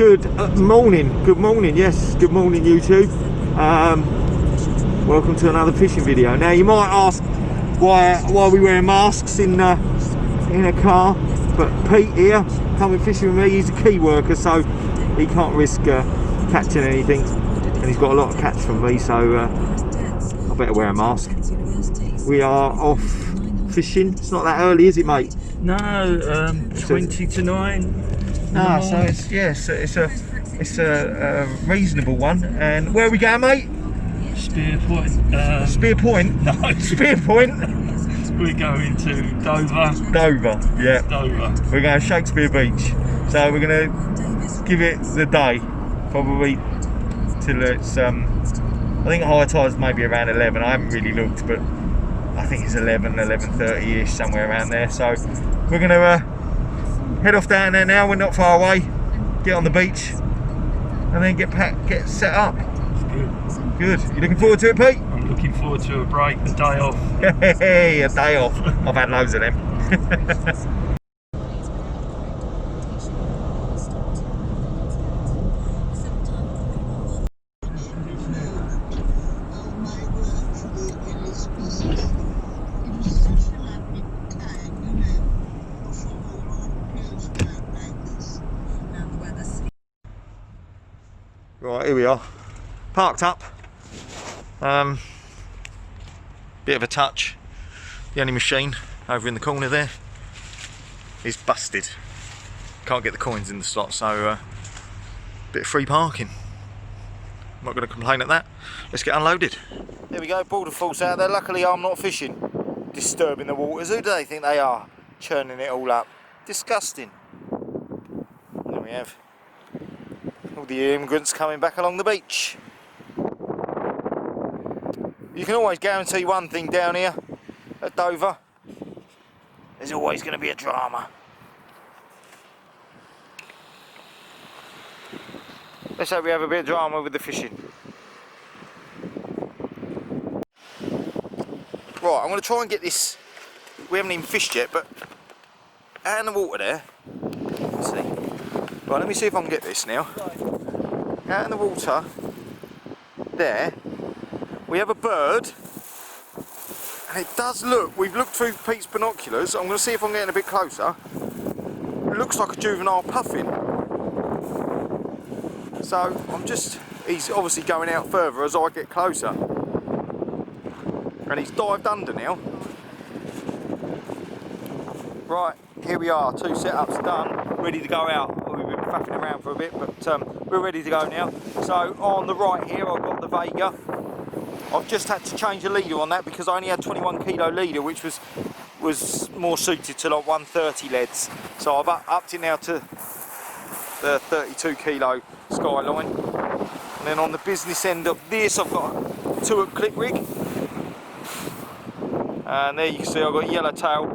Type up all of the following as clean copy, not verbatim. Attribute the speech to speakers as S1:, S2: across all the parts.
S1: Good morning, yes, good morning YouTube. Welcome to another fishing video. Now you might ask why we wear masks in a car, but Pete here coming fishing with me, he's a key worker, so he can't risk catching anything, and he's got a lot of catch from me, so I better wear a mask. We are off fishing. It's not that early, is it, mate?
S2: No, 20 to 9.
S1: So it's a reasonable one. And where are we going, mate?
S2: Spear Point.
S1: Spear Point?
S2: No.
S1: Spear Point?
S2: We're going to Dover.
S1: Dover, yeah.
S2: Dover.
S1: We're going to Shakespeare Beach. So we're going to give it the day, probably till it's, I think high tide's maybe around 11. I haven't really looked, but I think it's 11:30ish, somewhere around there. So we're going to head off down there now. We're not far away. Get on the beach and then get set up.
S2: It's good.
S1: Good. You looking forward to it, Pete?
S2: I'm looking forward to a break, a day off.
S1: Hey, a day off. I've had loads of them. Right, here we are, parked up. Bit of a touch. The only machine over in the corner there is busted. Can't get the coins in the slot, so bit of free parking. I'm not going to complain at that. Let's get unloaded. There we go, border force out there. Luckily I'm not fishing, disturbing the waters. Who do they think they are? Churning it all up. Disgusting. There we have all the immigrants coming back along the beach. You can always guarantee one thing down here at Dover: there's always going to be a drama. Let's hope we have a bit of drama with the fishing. Right, I'm going to try and get this. We haven't even fished yet, but out in the water there. Let's see. Right, let me see if I can get this now. Out in the water there, we have a bird, and it does look, we've looked through Pete's binoculars. I'm going to see if I'm getting a bit closer. It looks like a juvenile puffin. So he's obviously going out further as I get closer, and he's dived under now. Right, here we are, 2 setups done, ready to go out. We've been faffing around for a bit, but we're ready to go now. So on the right here I've got the Vega. I've just had to change the leader on that because I only had 21 kilo leader, which was more suited to like 130 leads. So I've upped it now to the 32 kilo Skyline. And then on the business end of this I've got a 2-hook clip rig. And there you can see I've got yellowtail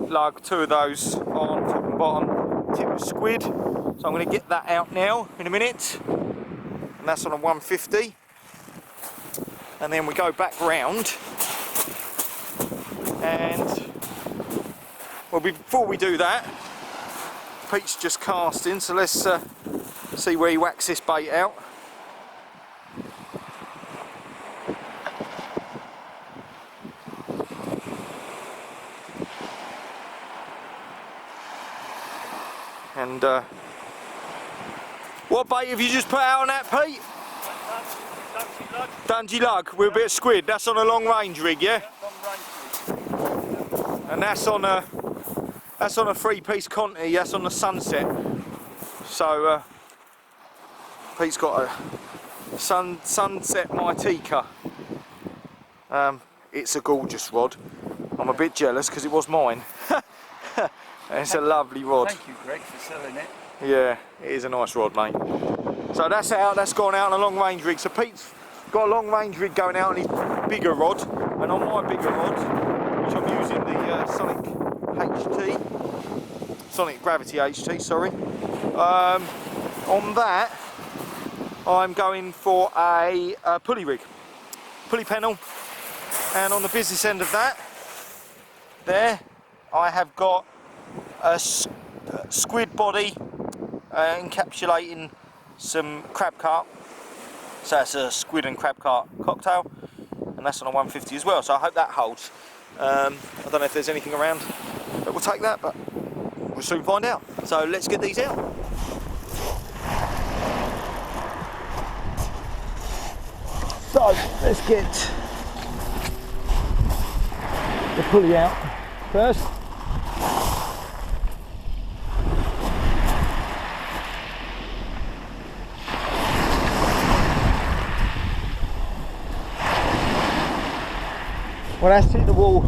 S1: lug, 2 of those on top and bottom, tip of squid. So I'm going to get that out now in a minute, and that's on a 150. And then we go back round, and well, before we do that, Pete's just casting, so let's see where he whacks this bait out. And what bait have you just put out on that, Pete? Dungy lug with a bit of squid. That's on a long range rig, yeah? And that's on a 3-piece Conti. That's on the Sunset. So Pete's got a Sunset Mytica. It's a gorgeous rod. I'm a bit jealous because it was mine. It's a lovely rod.
S2: Thank you, Greg, for selling it.
S1: Yeah, it is a nice rod, mate. So that's out, that's gone out on a long range rig. So Pete's got a long range rig going out on his bigger rod, and on my bigger rod, which I'm using the Sonic Gravity HT, sorry. On that, I'm going for a pulley rig, pulley panel, and on the business end of that, there, I have got a squid body encapsulating some crab carp. So that's a squid and crab carp cocktail, and that's on a 150 as well. So I hope that holds. I don't know if there's anything around, but we'll take that. But we'll soon find out. So let's get these out. So let's get the pulley out first. Well, that's hit the wall.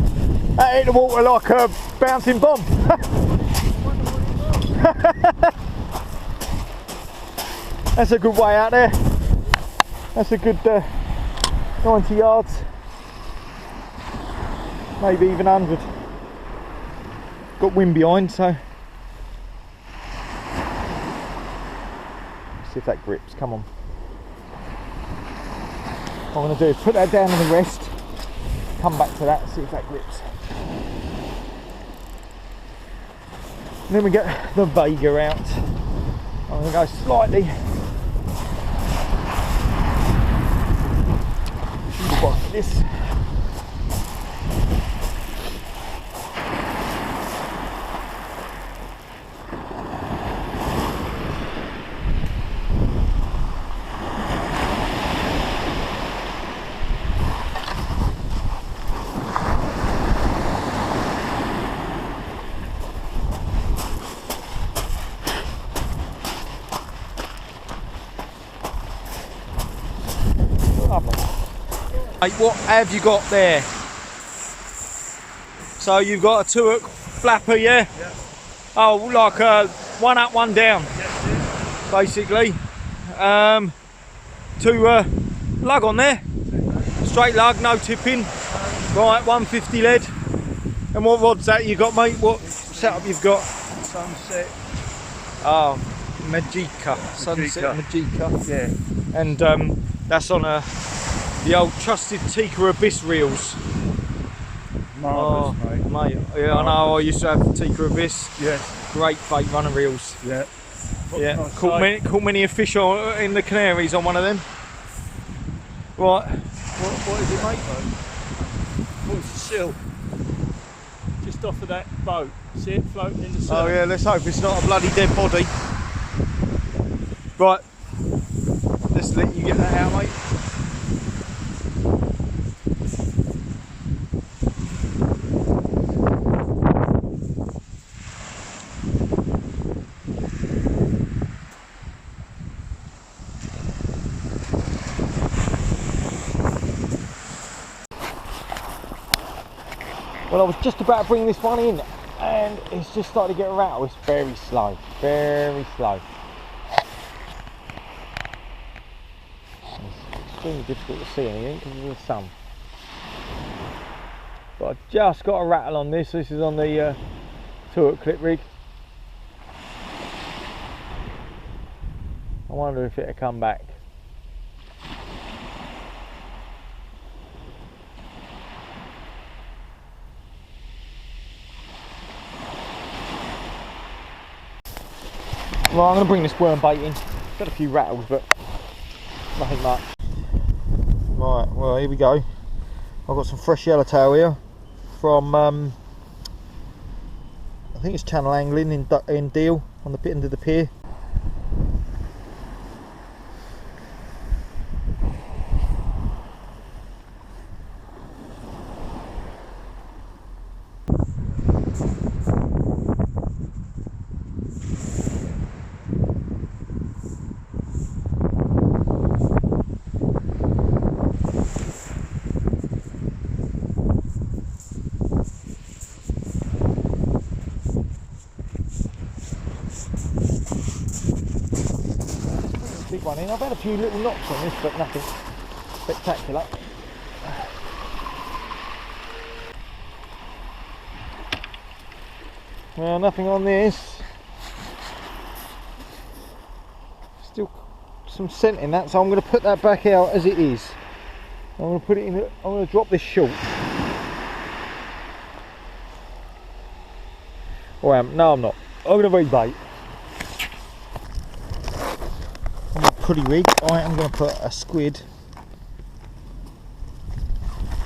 S1: That hit the water like a bouncing bomb. That's a good way out there. That's a good 90 yards, maybe even 100. Got wind behind, so let's see if that grips. Come on. What I'm going to do is put that down on the rest, come back to that, see if that grips. And then we get the Vega out. I'm going to go slightly like this. Mate, what have you got there? So you've got a 2-hook flapper, yeah? Yeah. Oh, like a 1 up, 1 down, yeah. Basically. 2 lug on there, straight lug, no tipping. Right, 150 lead. And what rod's that you got, mate? What setup you've got?
S2: Sunset.
S1: Oh, Magica. Sunset Magica.
S2: Yeah.
S1: And that's on the old trusted Tikka Abyss reels.
S2: Marvellous, mate.
S1: Yeah, I know. I used to have Tikka Abyss.
S2: Yes.
S1: Great bait runner reels.
S2: Yeah.
S1: Yeah. Caught many a fish in the Canaries on one of them. Right.
S2: What is it, mate? Though? What's the sill? Just off of that boat. See it floating in the surf?
S1: Oh yeah. Let's hope it's not a bloody dead body. Right. Let's let you get that out, mate. Well, I was just about to bring this one in and it's just started to get a rattle. It's very slow, very slow. It's extremely difficult to see anything because of the sun. But I've just got a rattle on this. This is on the 2-hook clip rig. I wonder if it'll come back. Well, I'm going to bring this worm bait in. Got a few rattles, but nothing much. Right, well, here we go. I've got some fresh yellowtail here from, I think it's channel angling in Deal on the pit end of the pier. Big one in. I've had a few little knocks on this, but nothing spectacular. Well, nothing on this. Still some scent in that, so I'm going to put that back out as it is. I'm going to put it in. I'm going to drop this short. Oh, no, I'm not. I'm going to rebait. pulley rig, I am going to put a squid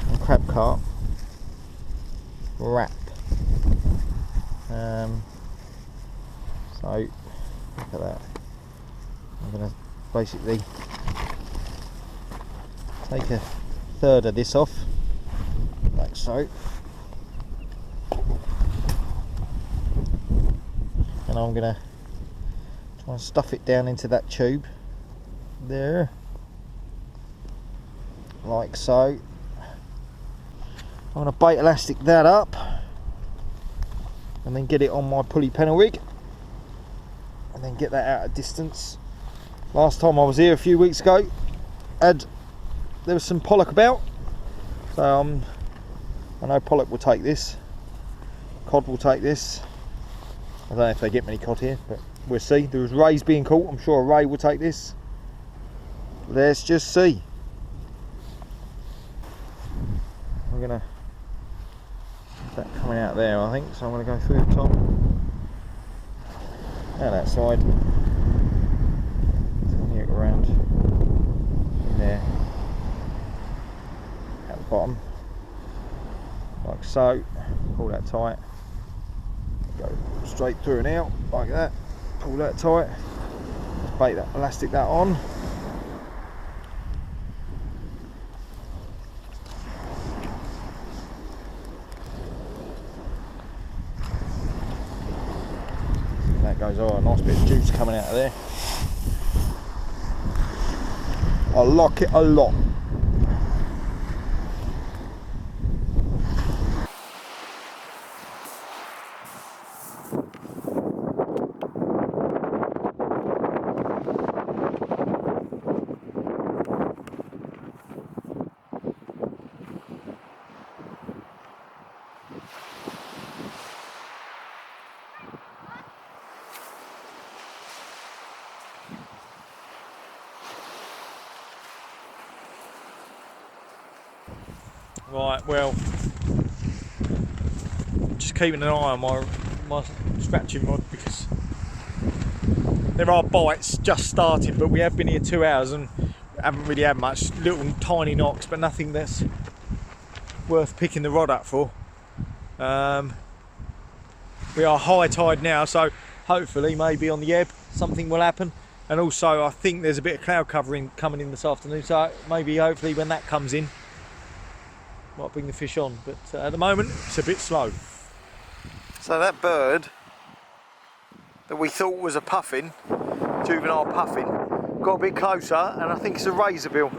S1: and crab carp wrap. So look at that. I'm going to basically take a third of this off, like so, and I'm going to try and stuff it down into that tube there, like so. I'm going to bait elastic that up and then get it on my pulley pennel rig and then get that out of distance. Last time I was here a few weeks ago, there was some pollock about, so I know pollock will take this, cod will take this. I don't know if they get many cod here, but we'll see. There was rays being caught, I'm sure a ray will take this. Let's just see. We're gonna have that coming out there, I think, so I'm gonna go through the top and that side. Turn it around in there, at the bottom, like so. Pull that tight, go straight through and out like that. Pull that tight, just bait that elastic that on. That goes, oh, a nice bit of juice coming out of there. I like it a lot. Right, well, just keeping an eye on my scratching rod, because there are bites just starting, but we have been here 2 hours and haven't really had much. Little tiny knocks, but nothing that's worth picking the rod up for. We are high tide now, so hopefully maybe on the ebb something will happen. And also I think there's a bit of cloud covering coming in this afternoon, so maybe hopefully when that comes in might bring the fish on, but at the moment it's a bit slow. So that bird that we thought was a puffin, juvenile puffin, got a bit closer, and I think it's a razorbill.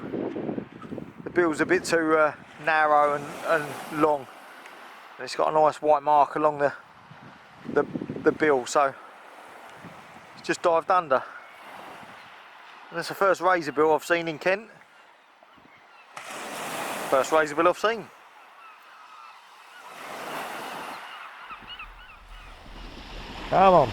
S1: The bill's a bit too narrow and long, and it's got a nice white mark along the bill, so it's just dived under. And that's the first razorbill I've seen in Kent. First razorbill I've seen. Come on.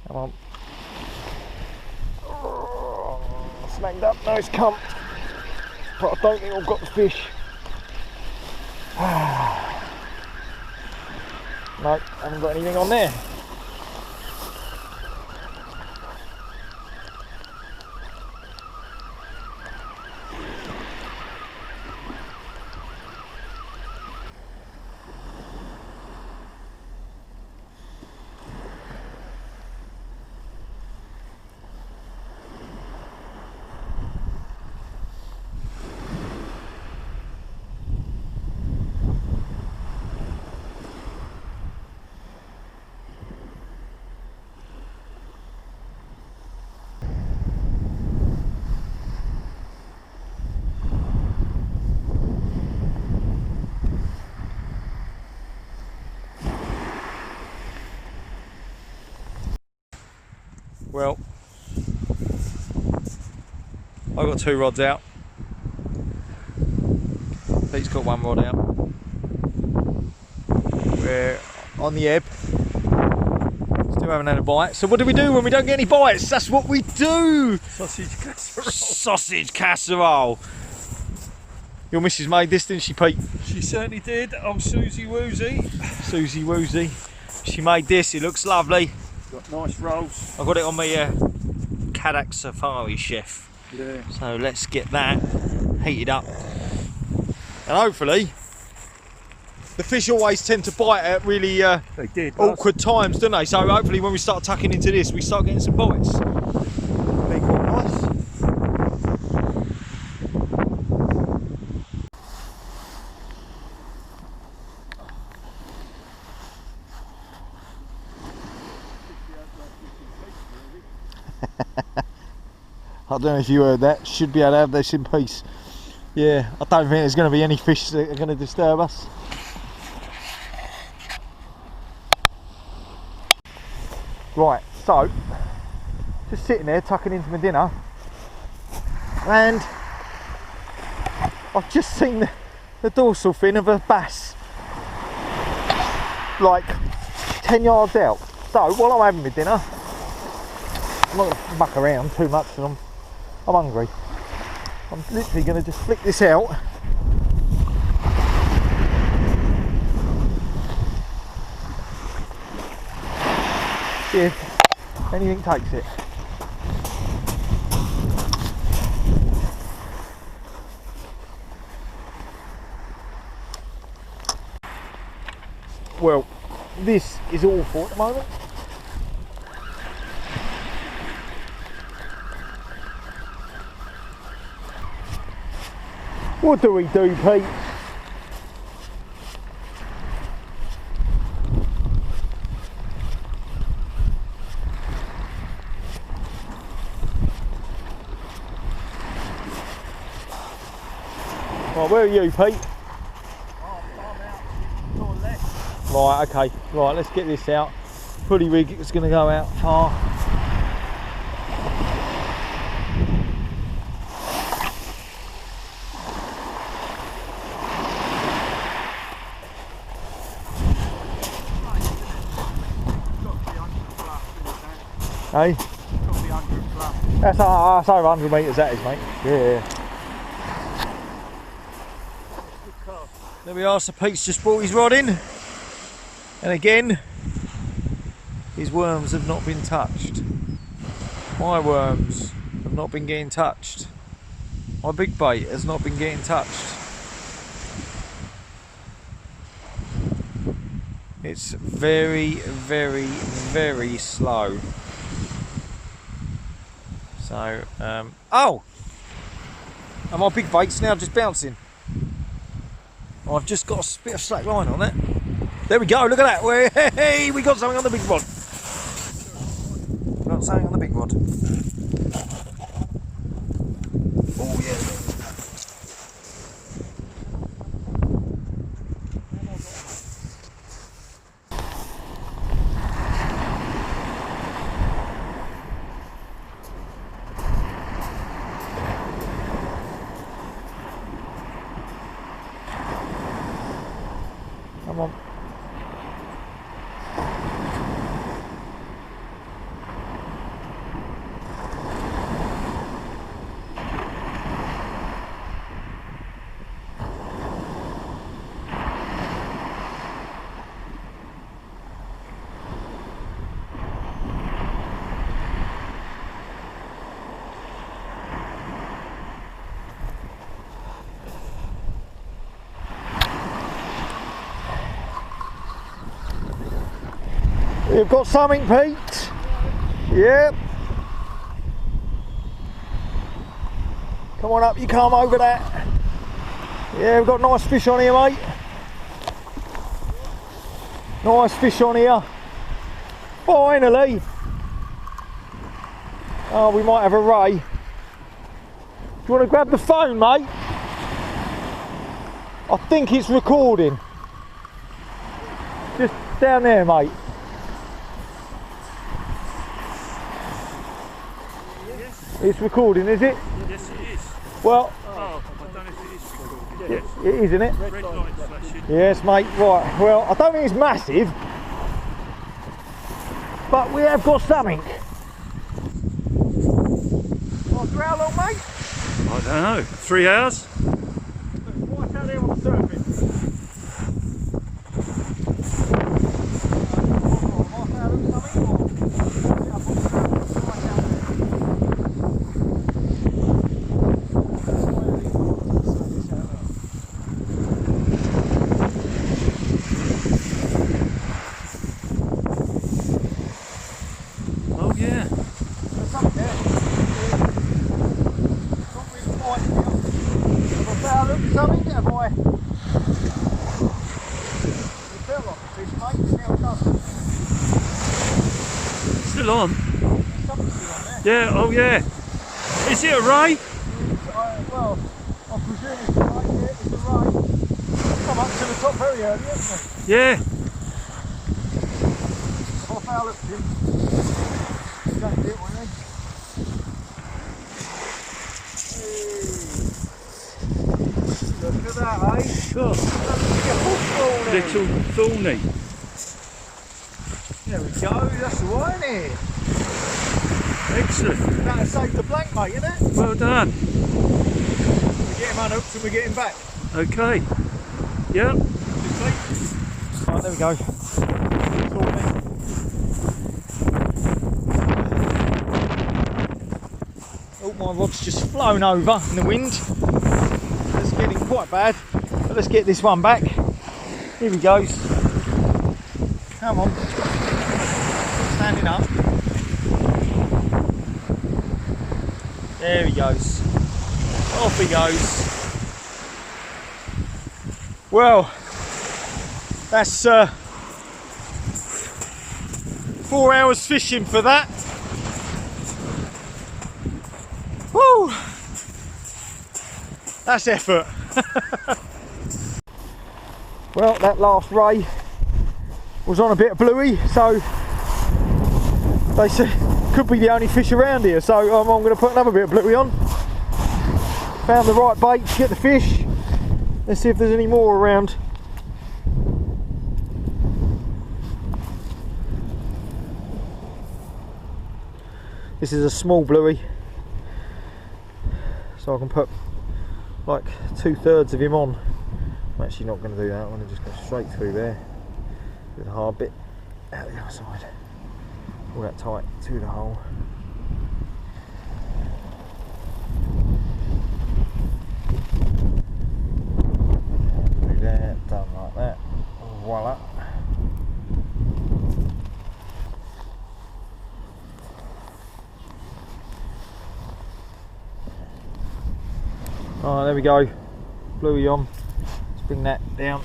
S1: Come on. Oh, snagged up, no, it's come. But I don't think I've got the fish. No, haven't got anything on there. Well, I've got 2 rods out. Pete's got 1 rod out. we're on the ebb. Still haven't had a bite. So what do we do when we don't get any bites? That's what we do!
S2: Sausage casserole.
S1: Sausage casserole! Your missus made this, didn't she, Pete?
S2: She certainly did. Oh, Susie Woozy.
S1: Susie Woozy. She made this, it looks lovely.
S2: Got nice rolls.
S1: I've got it on my Kadak Safari Chef.
S2: Yeah.
S1: So let's get that heated up. And hopefully, the fish always tend to bite at really
S2: They did.
S1: awkward times, don't they? So hopefully when we start tucking into this, we start getting some bites. Be quite nice. I don't know if you heard that. Should be able to have this in peace. Yeah, I don't think there's going to be any fish that are going to disturb us. Right, so just sitting there tucking into my dinner, and I've just seen the dorsal fin of a bass like 10 yards out. So while I'm having my dinner, I'm not going to muck around too much because I'm hungry. I'm literally going to just flick this out. See if anything takes it. Well, this is awful at the moment. What do we do, Pete? Right, where are you, Pete?
S2: I'm out to your left.
S1: Right, okay. Right, let's get this out. Pulley rig is going to go out far. Hey? That's over 100 metres that is, mate. Yeah. There we are, so Pete's just brought his rod in. And again, his worms have not been touched. My worms have not been getting touched. My big bait has not been getting touched. It's very, very, very slow. So, oh! And my big bait's now just bouncing. I've just got a bit of slack line on it. There we go, look at that. Hey, we got something on the big rod. We got something on the big rod. Oh, yeah. Come on. You've got something, Pete? Yep. Come on up, you come over that. Yeah, we've got nice fish on here, mate. Nice fish on here. Finally. Oh, we might have a ray. Do you want to grab the phone, mate? I think it's recording. Just down there, mate. It's recording, is it?
S2: Yes, it is.
S1: Well,
S2: Oh, I don't know if it is recording. Yeah.
S1: It is, isn't it?
S2: Red light flashing.
S1: Yes, mate. Right. Well, I don't think it's massive, but we have got something. After how long, mate?
S2: I don't know. 3 hours?
S1: Right out there on the surface.
S2: Oh yeah.
S1: There's something there. Not really biting now. Have I found something? Have I? You feel like a fish, mate. Now it doesn't.
S2: Still on?
S1: There's something still on there.
S2: Yeah, oh yeah. Is it a ray?
S1: Well, I presume it's a ray. Yeah, it's a ray. It's come up to the top very early, hasn't it?
S2: Yeah.
S1: I'll foul it, Jim. Don't do it, will you? Look at that, eh?
S2: Sure. Little thorny.
S1: There we go, that's the one, isn't it?
S2: Excellent.
S1: That'll save the blank, mate, isn't it?
S2: Well done.
S1: We get him unhooked and we get him back.
S2: Okay. Yep.
S1: Right, there we go. Oh, my rod's just flown over in the wind. It's getting quite bad. But let's get this one back. Here he goes. Come on. Standing up. There he goes. Off he goes. Well, that's 4 hours fishing for that. Woo! That's effort. Well, that last ray was on a bit of bluey, so they said could be the only fish around here, so I'm going to put another bit of bluey on. Found the right bait to get the fish. Let's see if there's any more around. This is a small bluey, so I can put like 2/3 of him on. I'm actually not going to do that. I'm going to just go straight through there with a hard bit out the other side. Pull that tight to the hole. Do that, done like that. Voila. Alright, there we go. Bluey on. Let's bring that down.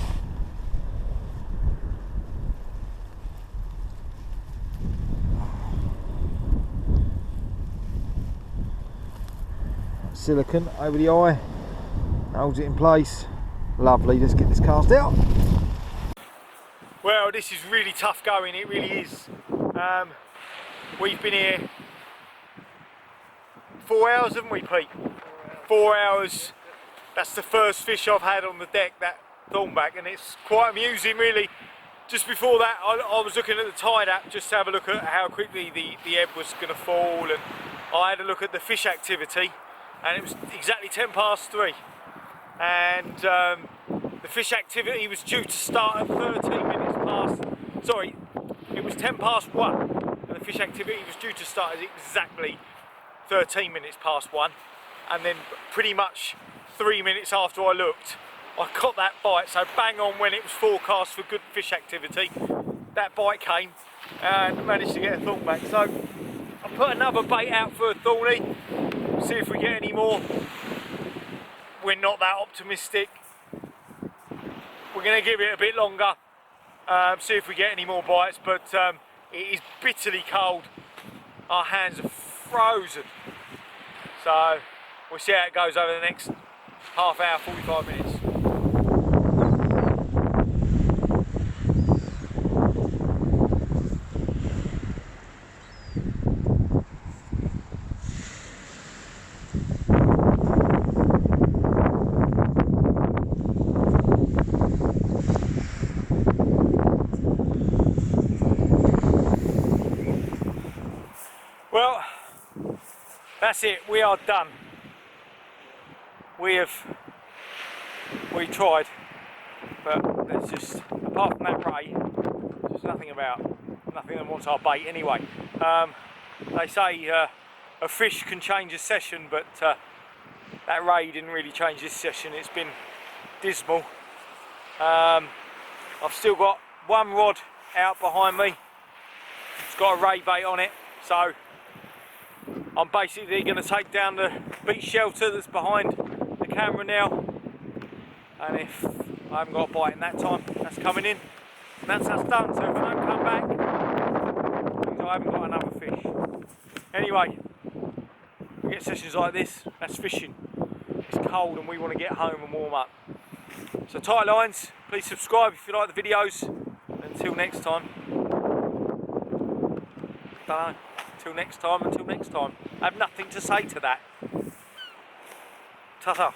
S1: Silicone over the eye. Holds it in place. Lovely, let's get this cast out. Well, this is really tough going, it really is. We've been here 4 hours, haven't we, Pete? 4 hours. That's the first fish I've had on the deck, that thornback, and it's quite amusing, really. Just before that, I was looking at the tide app just to have a look at how quickly the ebb was going to fall, and I had a look at the fish activity, and it was exactly 3:10. And the fish activity was due to start at 13 minutes past, sorry, it was 1:10, and the fish activity was due to start at exactly 13 minutes past 1, and then pretty much 3 minutes after I looked, I got that bite, so bang on when it was forecast for good fish activity, that bite came and managed to get a thornback. So I put another bait out for a thorny, see if we get any more. We're not that optimistic. We're going to give it a bit longer, see if we get any more bites, but it is bitterly cold. Our hands are frozen. So we'll see how it goes over the next half hour, 45 minutes.
S2: that's it, we are done. We tried, but there's just, apart from that ray, there's nothing that wants our bait anyway. They say a fish can change a session, but that ray didn't really change this session. It's been dismal. I've still got one rod out behind me. It's got a ray bait on it, so I'm basically going to take down the beach shelter that's behind the camera now, and if I haven't got a bite in that time, that's coming in, and that's us done. So if I don't come back, because I haven't got another fish. Anyway, we get sessions like this, that's fishing. It's cold and we want to get home and warm up. So tight lines, please subscribe if you like the videos. Until next time. Until next time. I have nothing to say to that. Ta-ta.